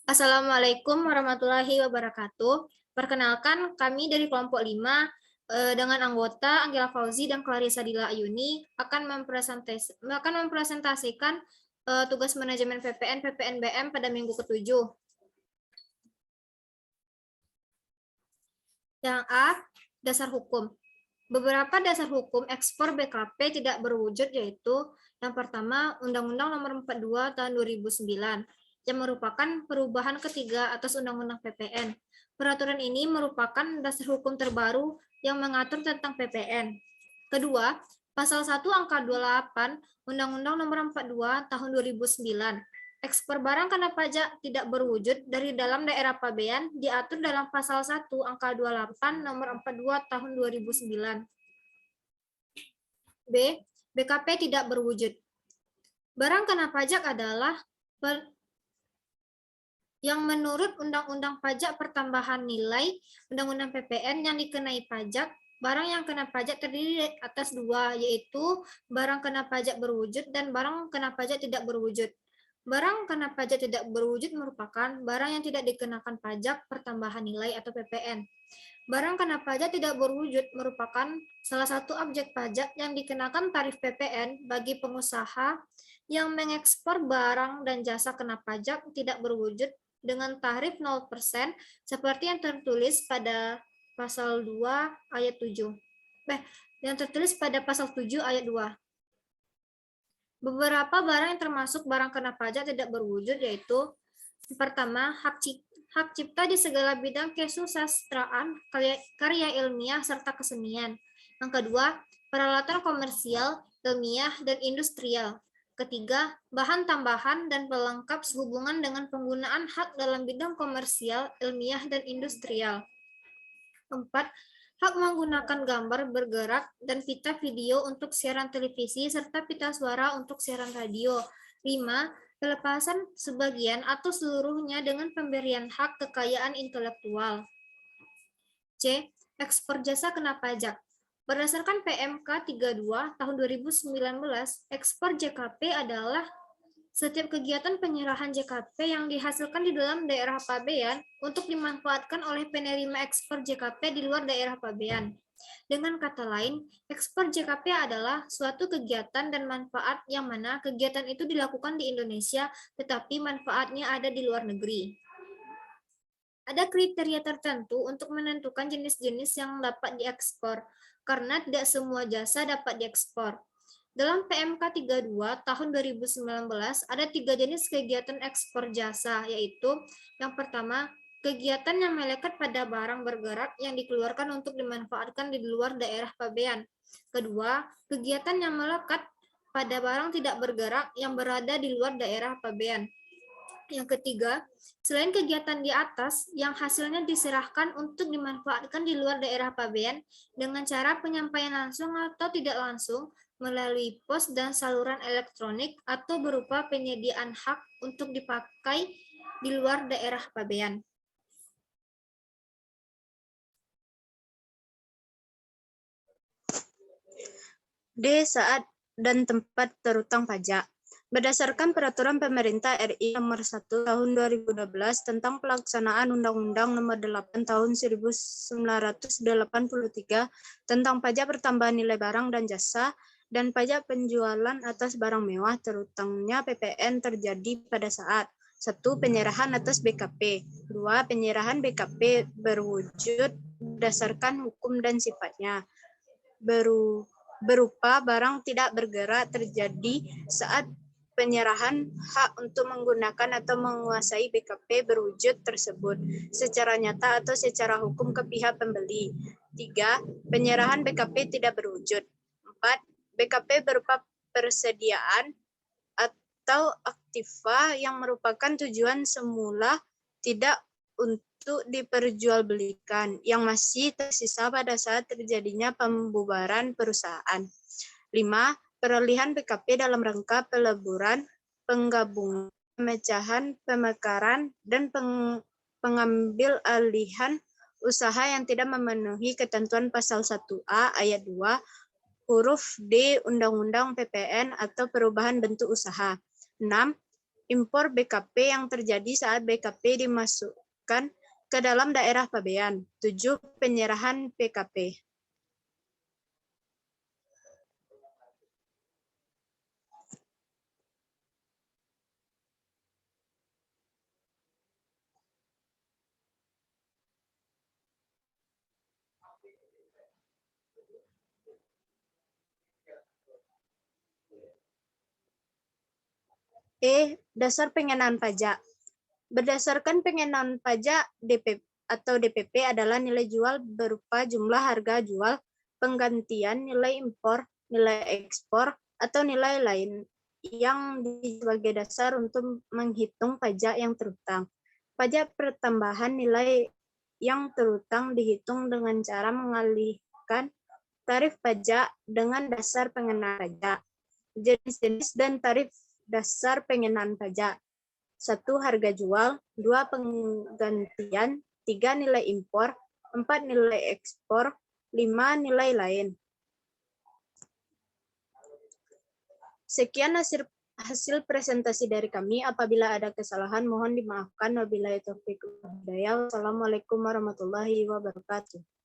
Assalamualaikum warahmatullahi wabarakatuh. Perkenalkan, kami dari kelompok 5 dengan anggota Angela Fauzi dan Clarissa Dila Ayuni akan mempresentasikan tugas manajemen PPN PPNBM pada minggu ke-7. Yang A, dasar hukum. Beberapa dasar hukum ekspor BKP tidak berwujud yaitu yang pertama Undang-Undang Nomor 42 Tahun 2009 yang merupakan perubahan ketiga atas Undang-Undang PPN. Peraturan ini merupakan dasar hukum terbaru yang mengatur tentang PPN. Kedua, Pasal 1 Angka 28 Undang-Undang Nomor 42 Tahun 2009. Ekspor barang kena pajak tidak berwujud dari dalam daerah pabean diatur dalam Pasal 1 Angka 28 Nomor 42 Tahun 2009. B. BKP tidak berwujud. Barang kena pajak adalah yang menurut Undang-Undang Pajak Pertambahan Nilai Undang-Undang PPN yang dikenai pajak. Barang yang kena pajak terdiri atas dua, yaitu barang kena pajak berwujud dan barang kena pajak tidak berwujud. Barang kena pajak tidak berwujud merupakan barang yang tidak dikenakan pajak pertambahan nilai atau PPN. Barang kena pajak tidak berwujud merupakan salah satu objek pajak yang dikenakan tarif PPN bagi pengusaha yang mengekspor barang dan jasa kena pajak tidak berwujud dengan tarif 0% seperti yang tertulis pada pasal 2 ayat 7. Yang tertulis pada pasal 7 ayat 2. Beberapa barang yang termasuk barang kena pajak tidak berwujud yaitu pertama, hak cipta di segala bidang kesusastraan, karya ilmiah, serta kesenian. Yang kedua, peralatan komersial, ilmiah, dan industrial. Ketiga, bahan tambahan dan pelengkap sehubungan dengan penggunaan hak dalam bidang komersial, ilmiah, dan industrial. Empat, hak menggunakan gambar bergerak dan pita video untuk siaran televisi serta pita suara untuk siaran radio. 5. Pelepasan sebagian atau seluruhnya dengan pemberian hak kekayaan intelektual. C. Ekspor jasa kena pajak. Berdasarkan PMK 32 tahun 2019, ekspor JKP adalah setiap kegiatan penyerahan JKP yang dihasilkan di dalam daerah pabean untuk dimanfaatkan oleh penerima ekspor JKP di luar daerah pabean. Dengan kata lain, ekspor JKP adalah suatu kegiatan dan manfaat yang mana kegiatan itu dilakukan di Indonesia, tetapi manfaatnya ada di luar negeri. Ada kriteria tertentu untuk menentukan jenis-jenis yang dapat diekspor, karena tidak semua jasa dapat diekspor. Dalam PMK 32 tahun 2019 ada 3 jenis kegiatan ekspor jasa, yaitu yang pertama, kegiatan yang melekat pada barang bergerak yang dikeluarkan untuk dimanfaatkan di luar daerah pabean. Kedua, kegiatan yang melekat pada barang tidak bergerak yang berada di luar daerah pabean. Yang ketiga, selain kegiatan di atas yang hasilnya diserahkan untuk dimanfaatkan di luar daerah pabean dengan cara penyampaian langsung atau tidak langsung melalui pos dan saluran elektronik atau berupa penyediaan hak untuk dipakai di luar daerah pabean. D. Saat dan tempat terutang pajak. Berdasarkan Peraturan Pemerintah RI Nomor 1 Tahun 2012 tentang pelaksanaan Undang-Undang Nomor 8 Tahun 1983 tentang pajak pertambahan nilai barang dan jasa dan pajak penjualan atas barang mewah, terutangnya PPN terjadi pada saat 1. Penyerahan atas BKP. 2. Penyerahan BKP berwujud berdasarkan hukum dan sifatnya. Berupa barang tidak bergerak terjadi saat penyerahan hak untuk menggunakan atau menguasai BKP berwujud tersebut secara nyata atau secara hukum ke pihak pembeli. 3. Penyerahan BKP tidak berwujud. 4. BKP berupa persediaan atau aktiva yang merupakan tujuan semula tidak untuk diperjualbelikan yang masih tersisa pada saat terjadinya pembubaran perusahaan. 5. Perolehan BKP dalam rangka peleburan, penggabungan, pemecahan, pemekaran, dan pengambil alihan usaha yang tidak memenuhi ketentuan pasal 1A ayat 2 huruf D Undang-Undang PPN atau perubahan bentuk usaha. 6. impor BKP yang terjadi saat BKP dimasukkan ke dalam daerah pabean. 7. Penyerahan PKP. Dasar pengenaan pajak. Berdasarkan pengenaan pajak, DPP adalah nilai jual berupa jumlah harga jual, penggantian, nilai impor, nilai ekspor, atau nilai lain yang sebagai dasar untuk menghitung pajak yang terutang. Pajak pertambahan nilai yang terutang dihitung dengan cara mengalihkan tarif pajak dengan dasar pengenaan pajak. Jenis-jenis dan tarif dasar pengenaan pajak. 1. Harga jual, 2. Penggantian, 3. Nilai impor, 4. Nilai ekspor, 5. Nilai lain. Sekian hasil presentasi dari kami. Apabila ada kesalahan, mohon dimaafkan. Wabillahi taufiq wal hidayah. Wassalamualaikum warahmatullahi wabarakatuh.